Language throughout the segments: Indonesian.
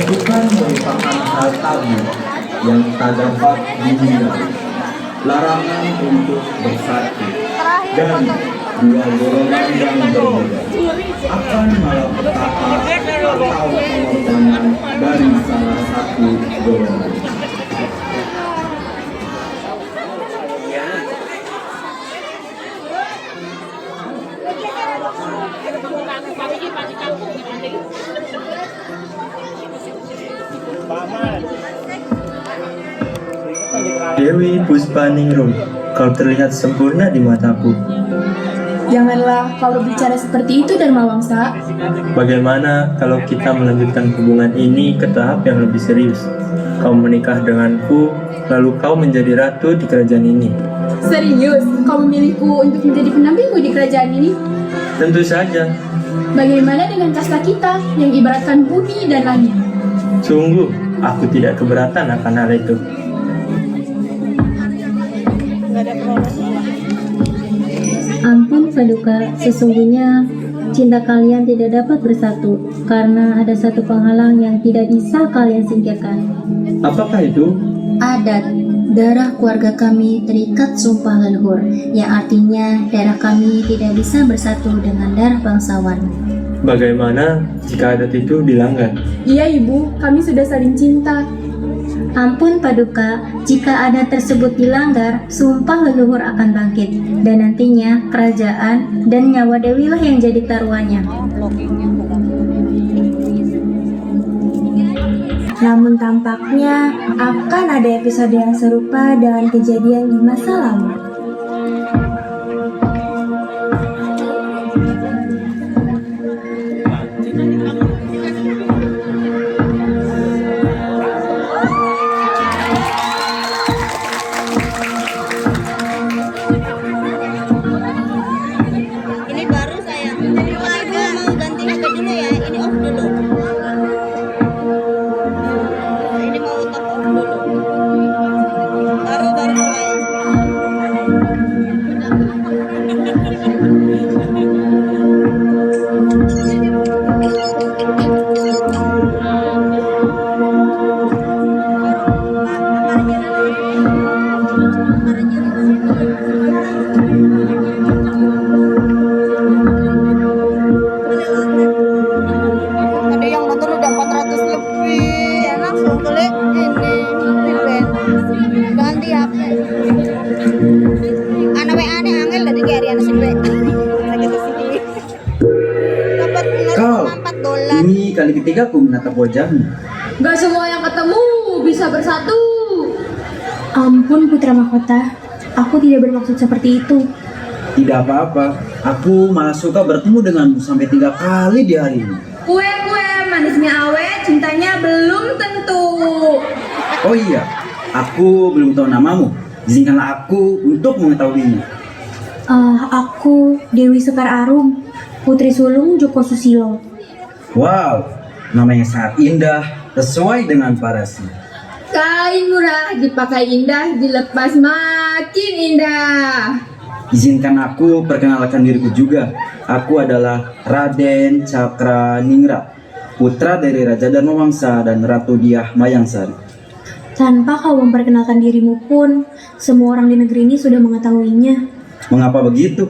Bukan merupakan hal tabu yang tak dapat dihindari. Larangan untuk bersatu dan dua golongan yang berbeda akan malapetaka atau pengorbanan dari salah satu golongan. Dewi Puspaningrum, kau terlihat sempurna di mataku. Janganlah kau berbicara seperti itu, Dharmawangsa. Bagaimana kalau kita melanjutkan hubungan ini ke tahap yang lebih serius? Kau menikah denganku, lalu kau menjadi ratu di kerajaan ini. Serius, kau memilihku untuk menjadi pendampingmu di kerajaan ini? Tentu saja. Bagaimana dengan kasta kita yang ibaratkan bumi dan langit? Sungguh, aku tidak keberatan akan hal itu. Ampun Paduka, sesungguhnya cinta kalian tidak dapat bersatu karena ada satu penghalang yang tidak bisa kalian singkirkan. Apakah itu? Adat, darah keluarga kami terikat sumpah leluhur, yang artinya darah kami tidak bisa bersatu dengan darah bangsawan. Bagaimana jika adat itu dilanggar? Iya ibu, kami sudah saling cinta. Ampun Paduka, jika adat tersebut dilanggar, sumpah leluhur akan bangkit, dan nantinya kerajaan dan nyawa Dewi lah yang jadi taruhannya. Namun tampaknya akan ada episode yang serupa dengan kejadian di masa lalu. Ini baru sayang. Warga mau ganti HP dulu ya. Ini off dulu. Ini mau top off dulu. Baru mulai. Tadi yang nonton udah 400 lebih. Ya langsung klik ini filmen. Ganti HP. Anak WA nih angel dari Gary anak sini. Lagi ke sini. Dapat Kau, $4. ini kali ketiga aku menatap wajahmu. Gak semua yang ketemu bisa bersatu. Ampun Putra Mahkota, aku tidak bermaksud seperti itu. Tidak apa-apa, aku malah suka bertemu denganmu sampai 3 kali di hari ini. Kue manisnya awet, cintanya belum tentu. Oh iya, aku belum tahu namamu. Izinkanlah aku untuk mengetahuinya. Aku Dewi Sekar Arum, Putri Sulung Joko Susilo. Wow, namanya sangat indah, sesuai dengan parasnya. Kain murah dipakai indah, dilepas makin indah. Izinkan aku perkenalkan diriku juga. Aku adalah Raden Cakraningrat, putra dari Raja Dharmawangsa dan Ratu Diah Mayangsari. Tanpa kau memperkenalkan dirimu pun, semua orang di negeri ini sudah mengetahuinya. Mengapa begitu?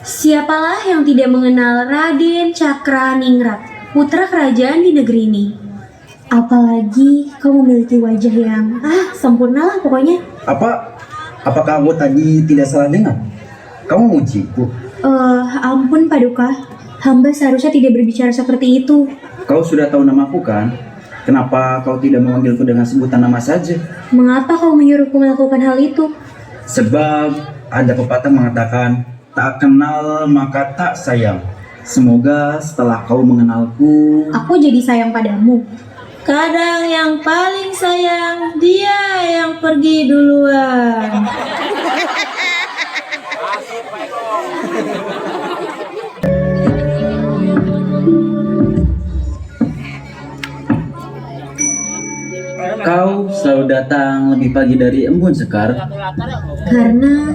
Siapalah yang tidak mengenal Raden Cakraningrat, putra kerajaan di negeri ini? Apalagi kau memiliki wajah yang sempurnalah pokoknya. Apakah aku tadi tidak salah dengar? Kamu memujiku? Ampun Paduka, hamba seharusnya tidak berbicara seperti itu. Kau sudah tahu namaku kan? Kenapa kau tidak memanggilku dengan sebutan nama saja? Mengapa kau menyuruhku melakukan hal itu? Sebab ada pepatah mengatakan, tak kenal maka tak sayang. Semoga setelah kau mengenalku, Aku jadi sayang padamu. Kadang yang paling sayang dia yang pergi duluan. kau selalu datang lebih pagi dari Embun Sekar. Karena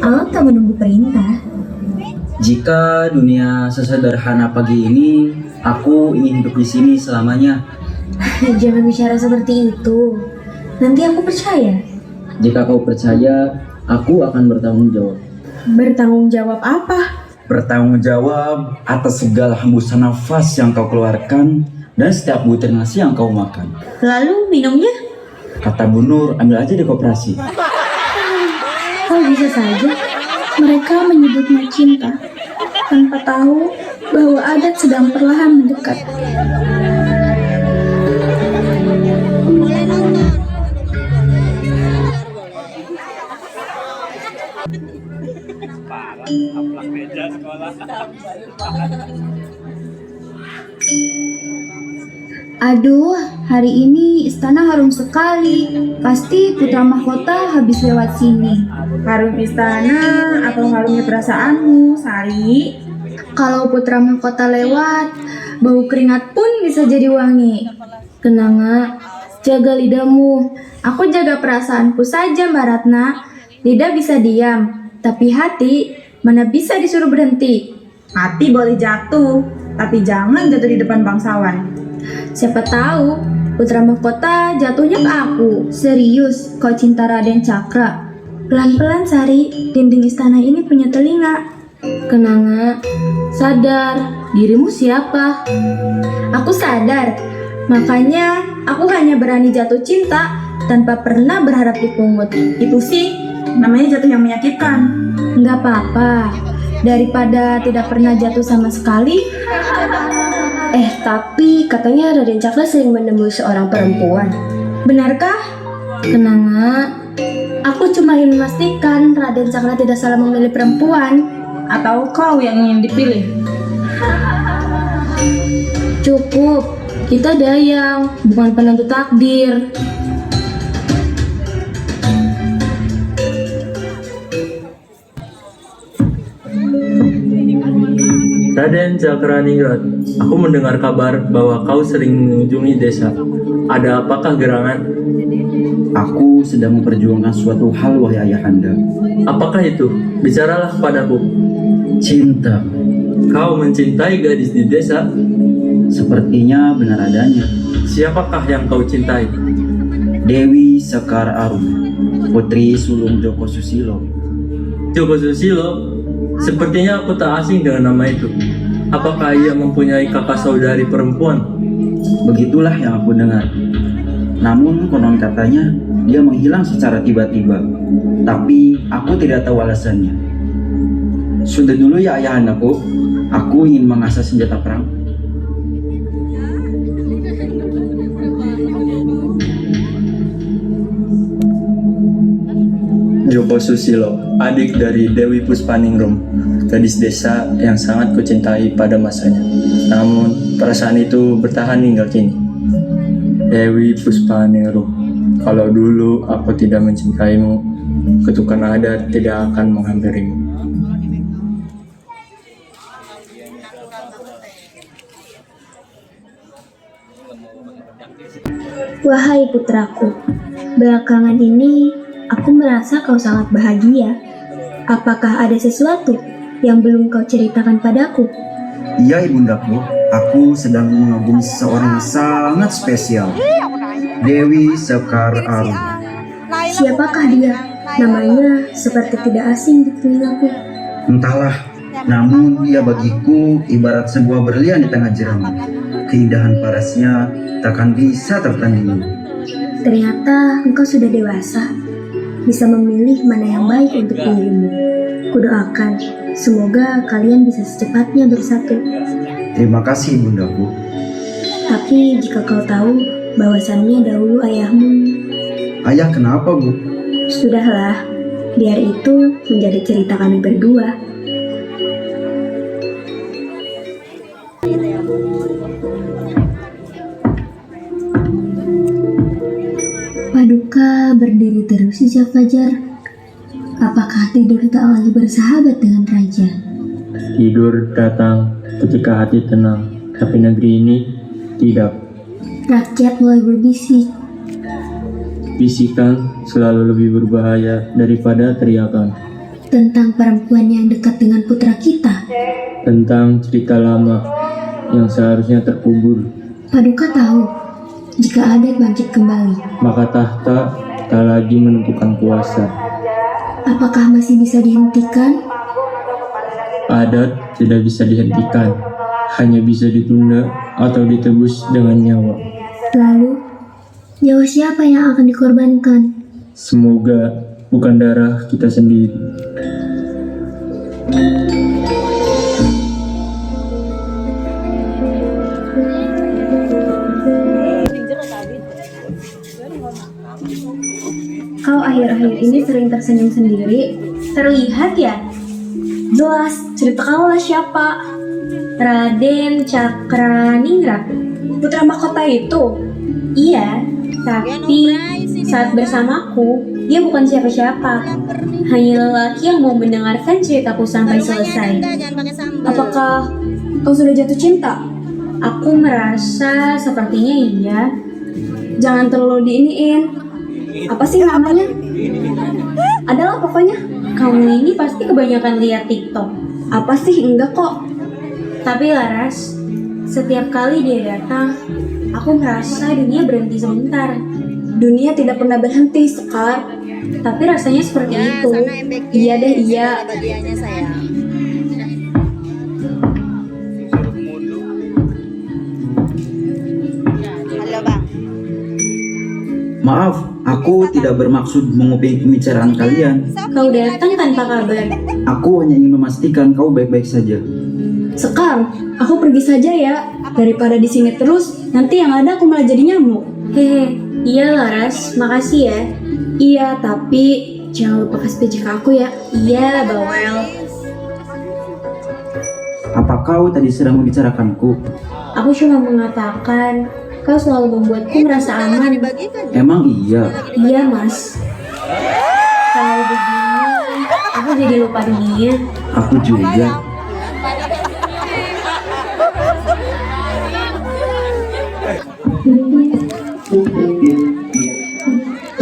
alam tak menunggu perintah. Jika dunia sesederhana pagi ini, aku ingin hidup di sini selamanya. Jangan bicara seperti itu. Nanti aku percaya. Jika kau percaya, aku akan bertanggung jawab. Bertanggung jawab apa? Bertanggung jawab atas segala hembusan nafas yang kau keluarkan dan setiap butir nasi yang kau makan. Lalu minumnya? Kata Bu Nur, ambil aja di koperasi. Kok bisa saja? Mereka menyebutnya cinta, tanpa tahu bahwa adat sedang perlahan mendekat. Boleh nonton. Aduh, hari ini istana harum sekali. Pasti putra mahkota habis lewat sini. Harum istana atau harumnya perasaanmu, Sari? Kalau putra mahkota lewat, bau keringat pun bisa jadi wangi. Kenanga, jaga lidahmu. Aku jaga perasaanku saja, Mbak Ratna. Lidah bisa diam, tapi hati mana bisa disuruh berhenti. Hati boleh jatuh, tapi jangan jatuh di depan bangsawan. Siapa tahu putra mahkota jatuhnya ke aku. Serius, kau cinta Raden Cakra. Pelan-pelan Sari, dinding istana ini punya telinga. Kenanga, sadar, dirimu siapa? Aku sadar, makanya aku hanya berani jatuh cinta tanpa pernah berharap dipungut. Itu sih namanya jatuh yang menyakitkan. Nggak apa-apa, daripada tidak pernah jatuh sama sekali. Tapi katanya Raden Cakra sering menemui seorang perempuan. Benarkah? Kenanga, aku cuma ingin memastikan Raden Cakra tidak salah memilih perempuan. Atau kau yang ingin dipilih? Cukup, kita dayang, bukan penentu takdir. Raden Cakraningrat, aku mendengar kabar bahwa kau sering mengunjungi desa. Ada apakah gerangan? Aku sedang memperjuangkan suatu hal, wahai ayahanda. Apakah itu? Bicaralah kepadaku. Cinta, Kau mencintai gadis di desa? sepertinya benar adanya. Siapakah yang kau cintai? Dewi Sekar Arum, putri sulung Joko Susilo. Joko Susilo? Sepertinya aku tak asing dengan nama itu. Apakah ia mempunyai kakak saudari perempuan? Begitulah yang aku dengar. Namun konon katanya dia menghilang secara tiba-tiba. Tapi aku tidak tahu alasannya. Sudah dulu ya ayahandaku, aku ingin mengasah senjata perang. Joko Susilo, adik dari Dewi Puspaningrum, gadis desa yang sangat kucintai pada masanya. Namun, perasaan itu bertahan hingga kini. Dewi Puspaningrum, kalau dulu aku tidak mencintaimu, ketukan adat tidak akan menghampirimu. Wahai putraku, belakangan ini aku merasa kau sangat bahagia. Apakah ada sesuatu yang belum kau ceritakan padaku? Iya ibundaku, aku sedang mengagumi seseorang yang sangat spesial. Dewi Sekar Arum. Siapakah dia? Namanya seperti tidak asing di telingaku. Entahlah, namun dia bagiku ibarat sebuah berlian di tengah jerami. Keindahan parasnya takkan bisa tertandingi. Ternyata engkau sudah dewasa, bisa memilih mana yang baik untuk dirimu. Kudoakan, semoga kalian bisa secepatnya bersatu. Terima kasih ibundaku. Tapi jika kau tahu bahwasannya dahulu ayahmu, Ayah kenapa bu? sudahlah, biar itu menjadi cerita kami berdua. Paduka berdiri terus sejak fajar. Apakah tidur tak lagi bersahabat dengan raja? Tidur datang ketika hati tenang, tapi negeri ini tidak. Rakyat mulai berbisik. Bisikan selalu lebih berbahaya daripada teriakan. Tentang perempuan yang dekat dengan putra kita. Tentang cerita lama yang seharusnya terkubur. Paduka tahu, Jika adat bangkit kembali, maka tahta tak lagi menentukan kuasa. apakah masih bisa dihentikan? Adat tidak bisa dihentikan, hanya bisa ditunda atau ditebus dengan nyawa. Lalu, nyawa siapa yang akan dikorbankan? Semoga bukan darah kita sendiri. Kau akhir-akhir ini sering tersenyum sendiri. Terlihat ya? Jelas, cerita kau lah siapa? Raden Cakraningrat, putra mahkota itu? Iya, tapi saat bersamaku, dia bukan siapa-siapa. Hanya lelaki yang mau mendengarkan ceritaku sampai selesai. Apakah kau sudah jatuh cinta? Aku merasa sepertinya iya. Jangan terlalu diiniin. Apa sih namanya? Adalah pokoknya. Kamu ini pasti kebanyakan lihat TikTok. Apa sih? Enggak kok. Tapi Laras, setiap kali dia datang, aku merasa dunia berhenti sebentar. Dunia tidak pernah berhenti, Sekar. Tapi rasanya seperti itu. Iya deh, iya. Bagiannya saya. Halo bang. Maaf, aku tidak bermaksud menguping pembicaraan kalian. Kau datang tanpa kabar. Aku hanya ingin memastikan kau baik-baik saja. Sekar, aku pergi saja ya. Daripada di sini terus, nanti yang ada aku malah jadi nyamuk. Hehe, iya Laras, makasih ya. Iya, tapi jangan lupa kasih pejik aku ya. Iya, Bawel. Apa kau tadi sedang membicarakanku? Aku cuma mengatakan, kau selalu membuatku merasa aman. Emang iya? Iya, Mas. Kalau begini, aku jadi lupa dunia. Aku juga.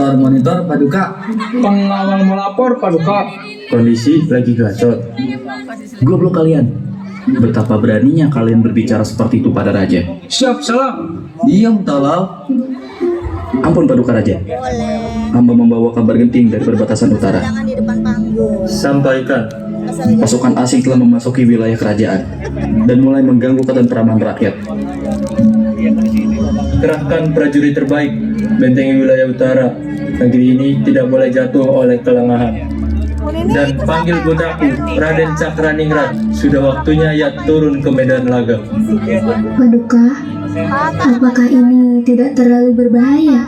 Monitor Paduka. Pengawal melapor, Paduka. Kondisi lagi gacor. Goblok kalian. Betapa beraninya kalian berbicara seperti itu pada raja. Siap, salam. Diam tolol. Ampun Paduka Raja. Hamba membawa kabar genting dari perbatasan utara. Jangan di depan panggung. Sampaikan. Pasukan asing telah memasuki wilayah kerajaan dan mulai mengganggu ketentraman rakyat. Kerahkan prajurit terbaik, bentengi wilayah utara. Negeri ini tidak boleh jatuh oleh kelengahan. Dan panggil putraku, Raden Cakraningrat. Sudah waktunya ia turun ke medan laga. Paduka, apakah ini tidak terlalu berbahaya?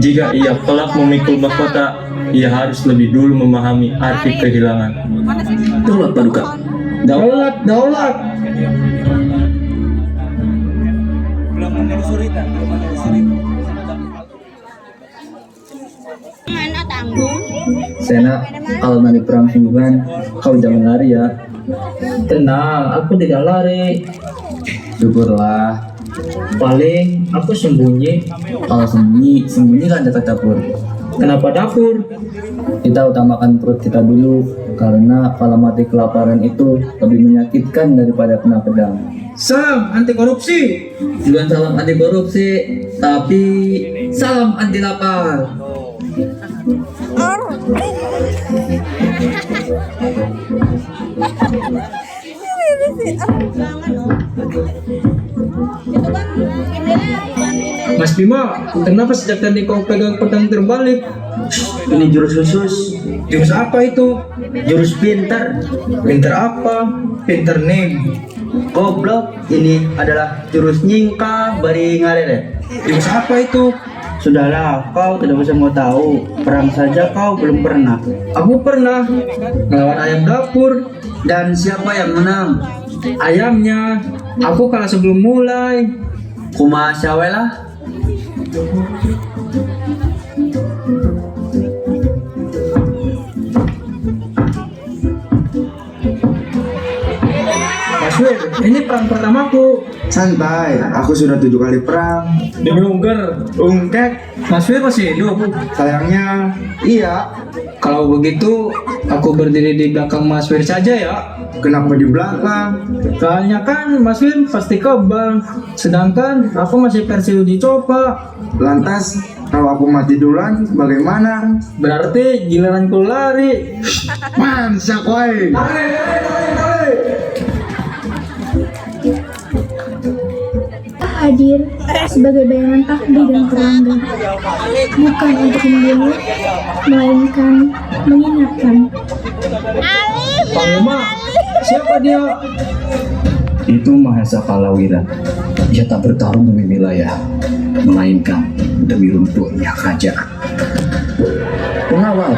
Jika ia kelak memikul mahkota, ia harus lebih dulu memahami arti kehilangan. Daulat Paduka. Daulat, daulat. Enak tanggung. Sena, kalau nanti perang sungguhan, kau jangan lari ya. Tenang, aku tidak lari. Syukurlah. Paling aku sembunyi. Kalau sembunyi, sembunyikan dekat dapur. Kenapa dapur? Kita utamakan perut kita dulu, karena kalau mati kelaparan itu lebih menyakitkan daripada kena pedang. Salam anti korupsi. Bukan salam anti korupsi, tapi salam anti lapar. Mas Bima, kenapa sejak tadi kau pegang pedang terbalik? Ini jurus khusus. Jurus apa itu? Jurus pintar. Pinter apa? Pinter nih. Goblok, ini adalah jurus nyingka bari ngarere. Jurus apa itu? Sudahlah, kau tidak usah mau tahu. Perang saja kau belum pernah. Aku pernah melawan ayam dapur. Dan siapa yang menang? Ayamnya. Aku kalah sebelum mulai. Kumaha lah. Mas Wir, ini perang pertamaku. Santai, aku sudah 7 kali perang. Demi Ungker, Ungkek, Mas Wir masih hidup. sayangnya iya. Kalau begitu, aku berdiri di belakang Mas Wir saja ya. Kenapa di belakang? Soalnya kan Mas Wir pasti kebal, sedangkan aku masih versi uji coba. Lantas, kalau aku mati duluan, bagaimana? Berarti giliranku lari. Mansak woy. Hadir sebagai bayangan takdir dan pelanggan, bukan untuk membunuh, melainkan mengingatkan. Panglima, siapa dia? Itu Mahesa Kalawira. Dia tak bertarung demi wilayah, melainkan demi runtuhnya kerajaan. Pengawal,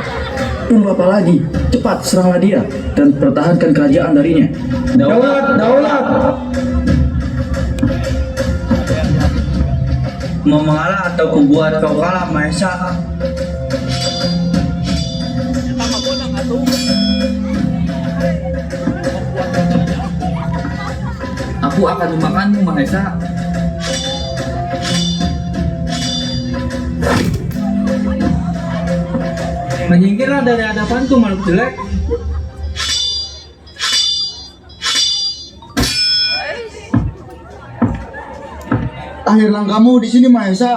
tunggu apa lagi? Cepat seranglah dia dan pertahankan kerajaan darinya. Daulat, daulat. Mau mengalah atau kubuat kau kalah, Mahesa? Aku akan memakanmu, Mahesa. Menyingkirlah dari hadapanku, makhluk jelek. Akhir langkahmu di sini, Mahesa.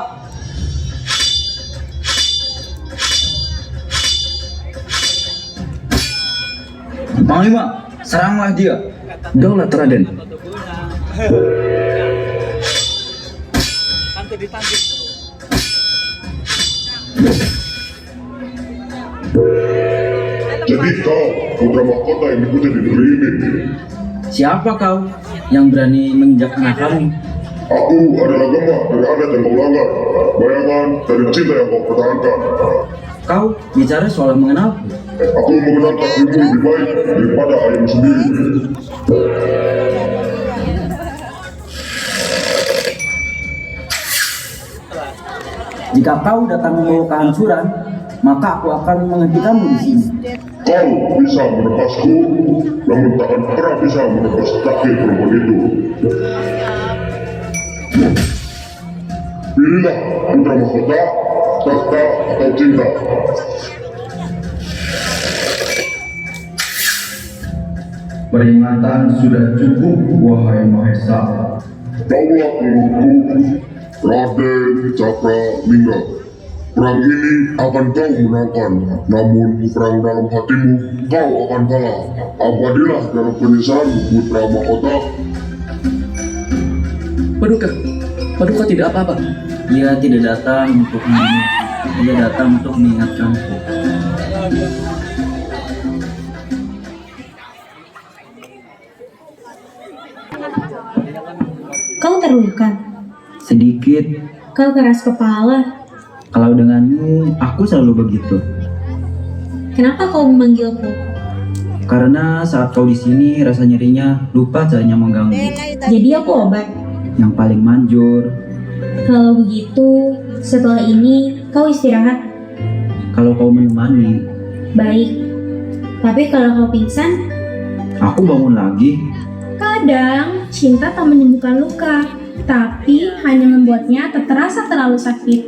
Panglima, seranglah dia. Daulat, Raden. Jadi kau putra mahkota yang dipuja di negeri ini. Siapa kau yang berani menginjak anak kami? Aku adalah Gemah dari adat yang kau langgar, bayangan dari cinta yang kau pertahankan. Kau bicara soal mengenalku. Aku mengenal takdirmu lebih baik daripada ayahmu sendiri. Jika kau datang membawa kehancuran, maka aku akan menghentikanmu di sini. Kau bisa menepasku, namun tak akan pernah bisa menepas takdir perempuan itu. Pilihlah putra mahkota, tahta atau cinta. Peringatan sudah cukup, wahai Mahesa. Daulat menurutku, Raden Cakra Ningrat. Perang ini akan kau menangkan, namun perang dalam hatimu kau akan kalah. Abadilah dalam penyesalan putra mahkota. Paduka tidak apa-apa. Dia tidak datang untuk membunuh. Dia datang untuk mengingatkanku. Kau terluka? Sedikit. Kau keras kepala? Kalau denganmu, aku selalu begitu. Kenapa kau memanggilku? Karena saat kau di sini, rasa nyerinya lupa caranya mengganggu. Jadi aku obat? Yang paling manjur. Kalau begitu, setelah ini kau istirahat. Kalau kau menemani, Baik. Tapi kalau kau pingsan, aku bangun lagi. Kadang cinta tak menyembuhkan luka, tapi hanya membuatnya tak terasa terlalu sakit.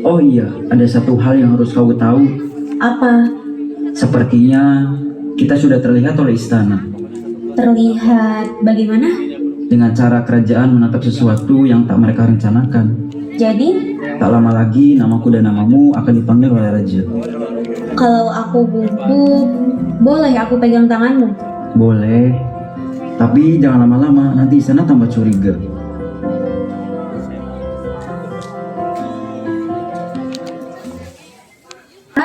Oh iya, ada satu hal yang harus kau tahu. apa? Sepertinya kita sudah terlihat oleh istana. Terlihat bagaimana? Dengan cara kerajaan menatap sesuatu yang tak mereka rencanakan. Jadi, Tak lama lagi namaku dan namamu akan dipanggil oleh raja. kalau aku gugup, boleh aku pegang tanganmu? Boleh, tapi jangan lama-lama, nanti istana tambah curiga.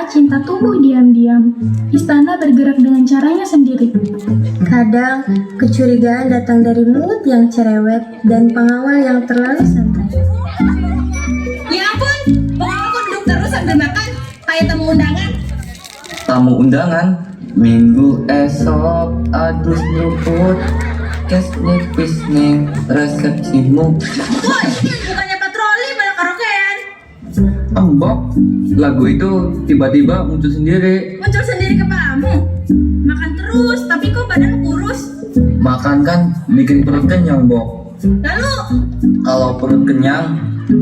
Cinta tumbuh diam-diam. Istana bergerak dengan caranya sendiri. Kadang, kecurigaan datang dari mulut yang cerewet dan pengawal yang terlalu santai. Ya ampun, pengawal kok duduk terus sambil makan? Kayak tamu undangan. Tamu undangan minggu esok adus luput kesnik pisning resepsimu. Woi, bukannya patroli malah karaokean. Mbok, lagu itu tiba-tiba muncul sendiri. Muncul sendiri ke kamu. Makan terus, tapi kok badan kurus? Makan kan bikin perut kenyang, Bok. Lalu, Kalau perut kenyang,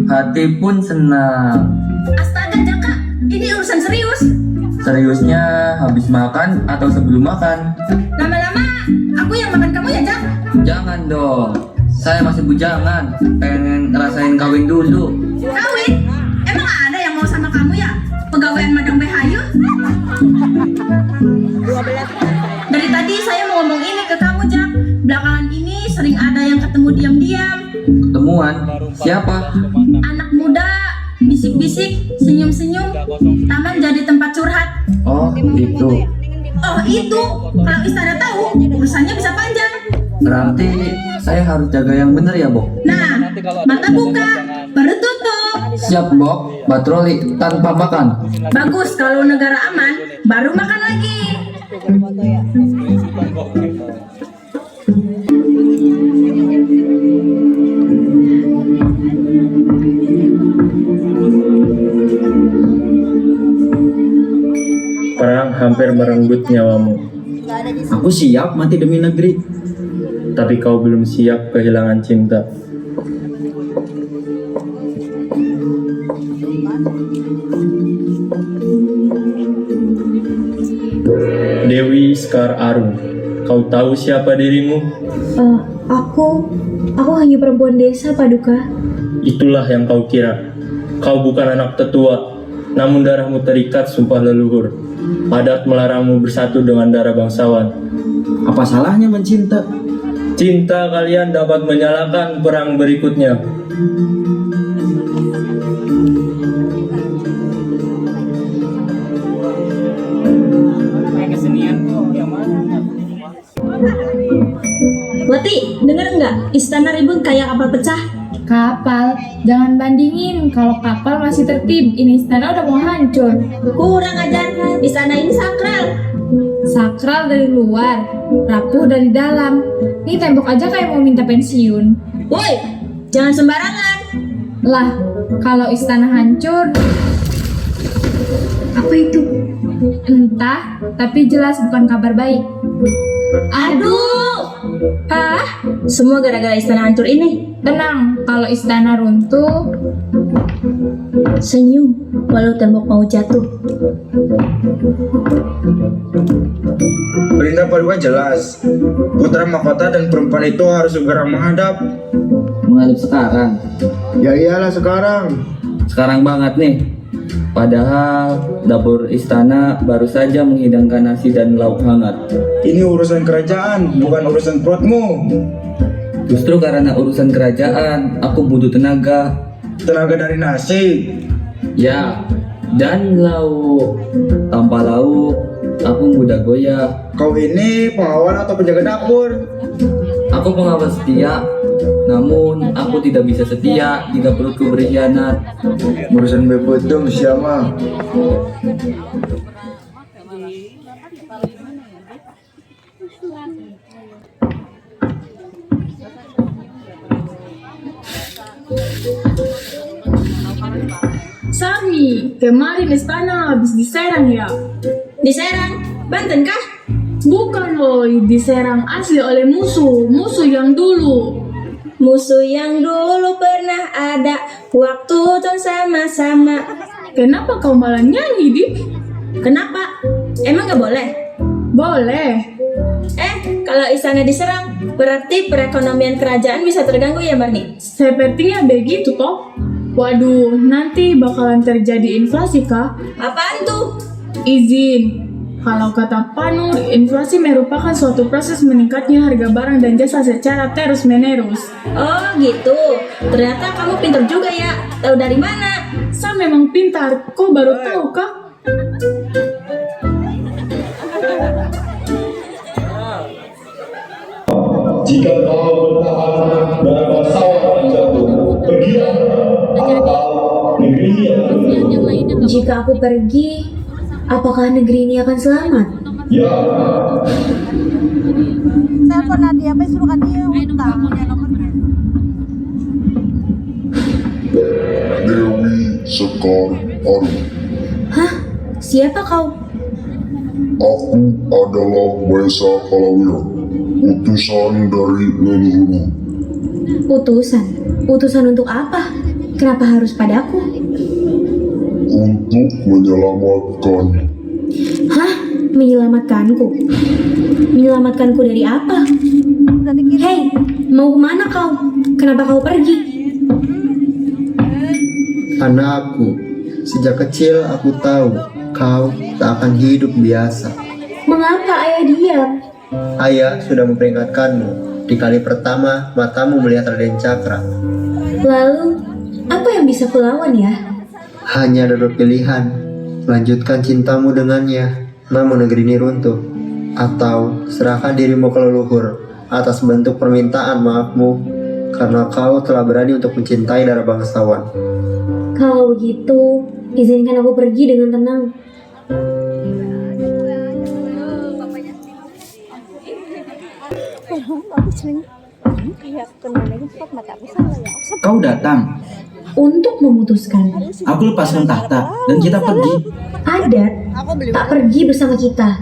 hati pun senang. astaga Jaka, ini urusan serius. Seriusnya habis makan atau sebelum makan? Lama-lama, aku yang makan kamu ya, Jak? Jangan dong. Saya masih bujangan, pengen ngerasain kawin dulu. Kawin? Emang ada yang mau sama kamu ya? Pegawaian Madang Behayu? Dari tadi saya mau ngomong ini ke kamu, Jak. Belakangan ini sering ada yang ketemu diam-diam. Ketemuan? Siapa? Anak muda, bisik-bisik, senyum-senyum. Taman jadi tempat curhat. Oh, itu. Oh itu, kalau istana tahu, urusannya bisa panjang. Berarti saya harus jaga yang benar ya, Bok? Nah, mata buka, perut tutup. Siap, Bok. Patroli tanpa makan. Bagus, kalau negara aman, baru makan lagi. Perang hampir merenggut nyawamu, Aku siap mati demi negeri. tapi kau belum siap kehilangan cinta. Dewi Sekar Arum, kau tahu siapa dirimu? Aku hanya perempuan desa, Paduka. Itulah yang kau kira. Kau bukan anak tetua, namun darahmu terikat sumpah leluhur. Adat melarangmu bersatu dengan darah bangsawan. Apa salahnya mencinta? Cinta kalian dapat menyalakan perang berikutnya. Wati, denger nggak? Istana ribut kayak kapal pecah. Kapal, jangan bandingin. Kalau kapal masih tertib, ini istana udah mau hancur. Kurang ajar, istana ini sakral. Sakral dari luar, rapuh dari dalam. Ini tembok aja kayak mau minta pensiun. Woi, jangan sembarangan. Lah, kalau istana hancur, Apa itu? entah, tapi jelas bukan kabar baik. Aduh! Hah? Semua gara-gara istana hancur ini. Tenang, kalau istana runtuh, Senyum, walau tembok mau jatuh. Perintah Paduka jelas. Putra mahkota dan perempuan itu harus segera menghadap. Menghadap sekarang. Ya iyalah sekarang. Sekarang banget nih. Padahal dapur istana baru saja menghidangkan nasi dan lauk hangat. Ini urusan kerajaan, bukan urusan perutmu. Justru karena urusan kerajaan, aku butuh tenaga. Tenaga dari nasi. Ya, dan lauk. Tanpa lauk, aku mudah goyah. Kau ini pengawal atau penjaga dapur? Aku pengawal setia, namun aku tidak bisa setia jika perutku berkhianat. Urusan bebetum siapa? Sami, kemarin istana habis diserang ya? Diserang, Banten kah? Bukan loh, diserang asli oleh musuh yang dulu. Musuh yang dulu pernah ada, waktu tuh sama-sama. Kenapa kau malah nyanyi, Dik? Kenapa? Emang gak boleh? Boleh. Kalau istana diserang, berarti perekonomian kerajaan bisa terganggu ya, Barni? Sepertinya begitu toh. Waduh, nanti bakalan terjadi inflasi kah? Apaan tuh? Izin. Kalau kata Panu, inflasi merupakan suatu proses meningkatnya harga barang dan jasa secara terus-menerus. Oh gitu, ternyata kamu pintar juga ya. Tahu dari mana? Saya memang pintar, kok baru tahu kah? Jika kau bertahan dan bangsawan jatuh, pergilah atau negeri ini akan jatuh. Jika aku pergi, apakah negeri ini akan selamat? Ya, Telepon Nadia, apa suruh kan dia utang. Dewi Sekar Arum. Hah? Siapa kau? Aku adalah Maesa Kalawira. utusan dari leluhurmu. Utusan? Utusan untuk apa? Kenapa harus padaku? Untuk menyelamatkan. Hah? Menyelamatkanku? Menyelamatkanku dari apa? Hei, mau kemana kau? Kenapa kau pergi? Anakku, sejak kecil aku tahu kau tak akan hidup biasa. Mengapa ayah diam? Ayah sudah memperingatkanmu. Di kali pertama matamu melihat Raden Cakra. Lalu, apa yang bisa kulawan ya? Hanya ada dua pilihan. Lanjutkan cintamu dengannya, namun negeri ini runtuh. Atau serahkan dirimu ke leluhur atas bentuk permintaan maafmu karena kau telah berani untuk mencintai darah bangsawan. Kalau begitu, izinkan aku pergi dengan tenang. Kau datang. Untuk memutuskan, Aku lepaskan tahta dan kita pergi. adat tak pergi bersama kita.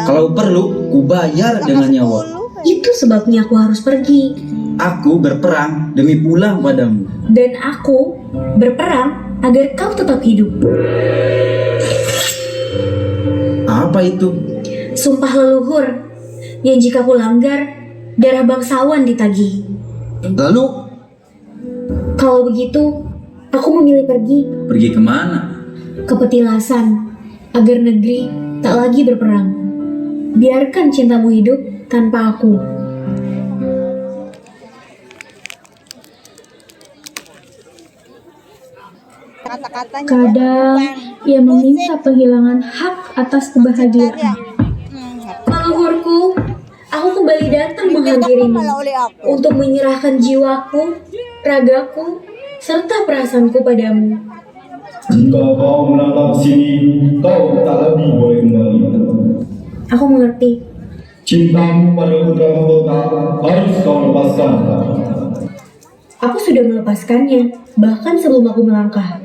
Kalau perlu, ku bayar dengan nyawa. Itu sebabnya aku harus pergi. Aku berperang demi pulang padamu. Dan aku berperang agar kau tetap hidup. Apa itu? Sumpah leluhur yang jika ku langgar, darah bangsawan ditagih. Lalu, Kalau begitu, aku memilih pergi pergi kemana? ke petilasan agar negeri tak lagi berperang. Biarkan cintamu hidup tanpa aku. Kata-katanya Kadang ia meminta penghilangan hak atas kebahagiaan. Leluhurku, aku kembali datang menghampirimu malah oleh aku. untuk menyerahkan jiwaku, ragaku, serta perasaanku padamu. Jika kau menangkap sini, kau tak lagi boleh kembali. Aku mengerti. Cintamu pada putra mahkota harus kau lepaskan. Aku sudah melepaskannya, bahkan sebelum aku melangkah.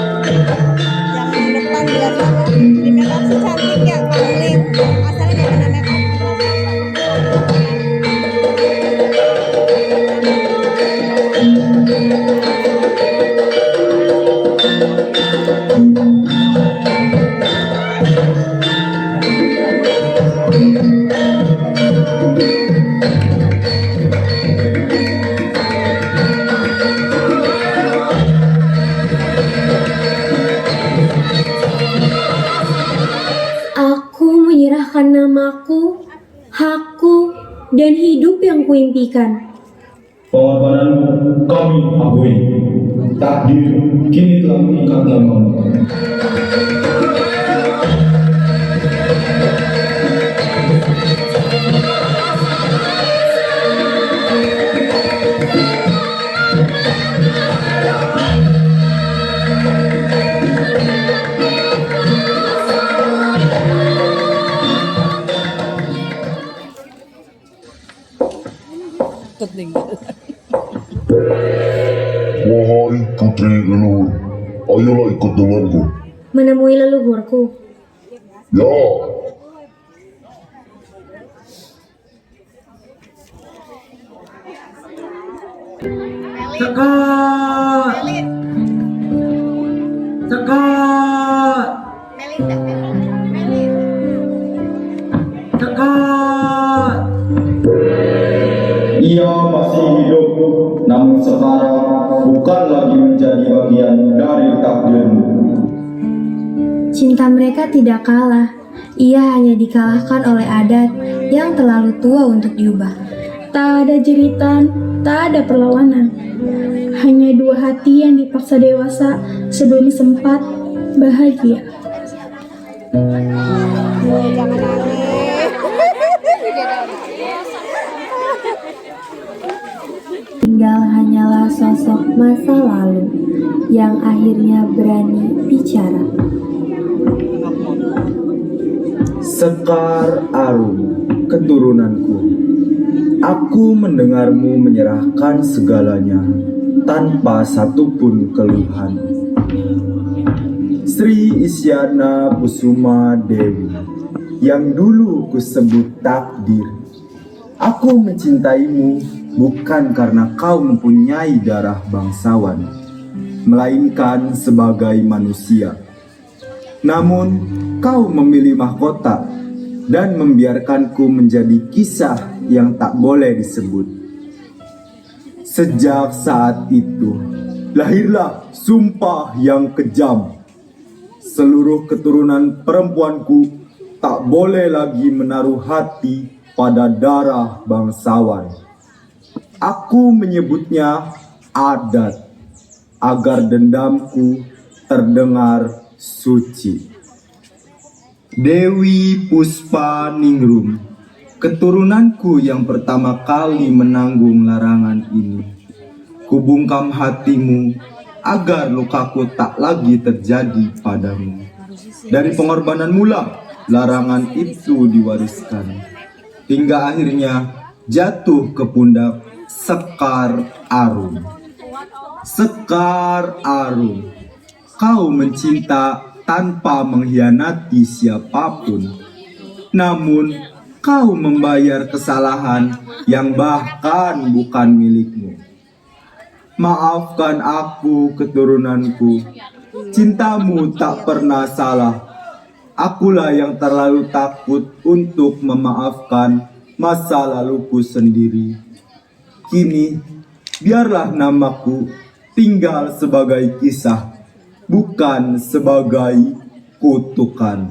Yang di depan biasanya di make up sih cantik ya, Kang. Asalnya nggak kena make up. Aku menyerahkan namaku, hakku, dan hidup yang kuimpikan. Pengorbananmu kami akui. Takdir kini telah mengikat namamu. Wahai putri leluhur, ayolah ikut denganku. Menemui leluhurku. Ya, Cekot! Cekot! Cekot! Ia masih hidup, namun sekarang bukan lagi menjadi bagian dari takdirmu. Cinta mereka tidak kalah. Ia hanya dikalahkan oleh adat yang terlalu tua untuk diubah. Tak ada jeritan, tak ada perlawanan. Hanya dua hati yang dipaksa dewasa sebelum sempat bahagia. Jangan nangis. Tinggal hanyalah sosok masa lalu yang akhirnya berani bicara. Sekar Arum, keturunanku. Aku mendengarmu menyerahkan segalanya tanpa satupun keluhan. Sri Isyana Kusuma Dewi, yang dulu kusebut takdir. Aku mencintaimu bukan karena kau mempunyai darah bangsawan, melainkan sebagai manusia. Namun, kau memilih mahkota dan membiarkanku menjadi kisah yang tak boleh disebut. Sejak saat itu, lahirlah sumpah yang kejam. Seluruh keturunan perempuanku tak boleh lagi menaruh hati pada darah bangsawan. Aku menyebutnya adat, agar dendamku terdengar suci. Dewi Puspa Ningrum, keturunanku yang pertama kali menanggung larangan ini. Kubungkam hatimu agar lukaku tak lagi terjadi padamu. Dari pengorbanan mula, larangan itu diwariskan, hingga akhirnya jatuh ke pundak Sekar Arum. Sekar Arum, kau mencinta tanpa mengkhianati siapapun, namun kau membayar kesalahan yang bahkan bukan milikmu. Maafkan aku, keturunanku. Cintamu tak pernah salah. Akulah yang terlalu takut untuk memaafkan masa laluku sendiri. Kini, biarlah namaku tinggal sebagai kisah, bukan sebagai kutukan.